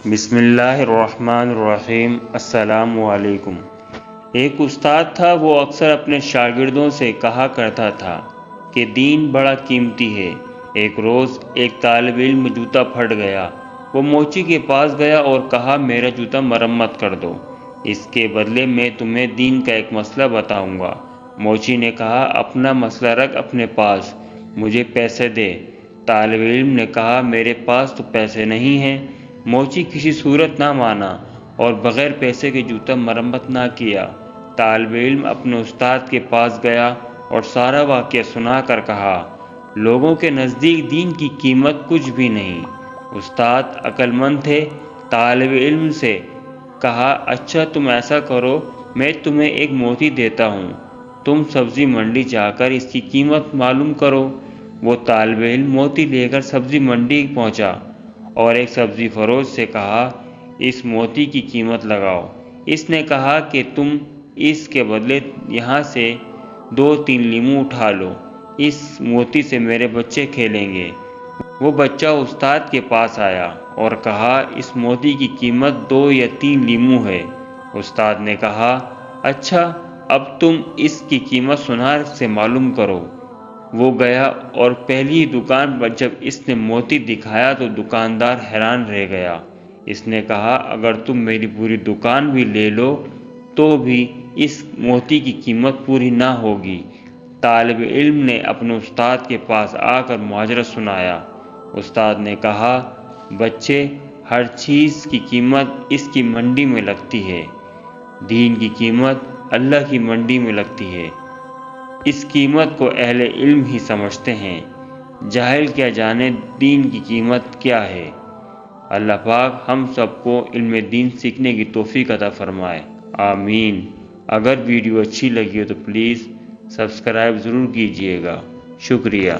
بسم اللہ الرحمن الرحیم۔ السلام علیکم۔ ایک استاد تھا، وہ اکثر اپنے شاگردوں سے کہا کرتا تھا کہ دین بڑا قیمتی ہے۔ ایک روز ایک طالب علم جوتا پھٹ گیا۔ وہ موچی کے پاس گیا اور کہا، میرا جوتا مرمت کر دو، اس کے بدلے میں تمہیں دین کا ایک مسئلہ بتاؤں گا۔ موچی نے کہا، اپنا مسئلہ رکھ اپنے پاس، مجھے پیسے دے۔ طالب علم نے کہا، میرے پاس تو پیسے نہیں ہیں۔ موچی کسی صورت نہ مانا اور بغیر پیسے کے جوتا مرمت نہ کیا۔ طالب علم اپنے استاد کے پاس گیا اور سارا واقعہ سنا کر کہا، لوگوں کے نزدیک دین کی قیمت کچھ بھی نہیں۔ استاد عقل مند تھے۔ طالب علم سے کہا، اچھا تم ایسا کرو، میں تمہیں ایک موتی دیتا ہوں، تم سبزی منڈی جا کر اس کی قیمت معلوم کرو۔ وہ طالب علم موتی لے کر سبزی منڈی پہنچا اور ایک سبزی فروش سے کہا، اس موتی کی قیمت لگاؤ۔ اس نے کہا کہ تم اس کے بدلے یہاں سے 2-3 لیموں اٹھا لو، اس موتی سے میرے بچے کھیلیں گے۔ وہ بچہ استاد کے پاس آیا اور کہا، اس موتی کی قیمت 2 یا 3 لیموں ہے۔ استاد نے کہا، اچھا اب تم اس کی قیمت سونار سے معلوم کرو۔ وہ گیا اور پہلی دکان پر جب اس نے موتی دکھایا تو دکاندار حیران رہ گیا۔ اس نے کہا، اگر تم میری پوری دکان بھی لے لو تو بھی اس موتی کی قیمت پوری نہ ہوگی۔ طالب علم نے اپنے استاد کے پاس آ کر ماجرا سنایا۔ استاد نے کہا، بچے، ہر چیز کی قیمت اس کی منڈی میں لگتی ہے، دین کی قیمت اللہ کی منڈی میں لگتی ہے۔ اس قیمت کو اہل علم ہی سمجھتے ہیں، جاہل کیا جانے دین کی قیمت کیا ہے۔ اللہ پاک ہم سب کو علم دین سیکھنے کی توفیق عطا فرمائے، آمین۔ اگر ویڈیو اچھی لگی ہو تو پلیز سبسکرائب ضرور کیجیے گا، شکریہ۔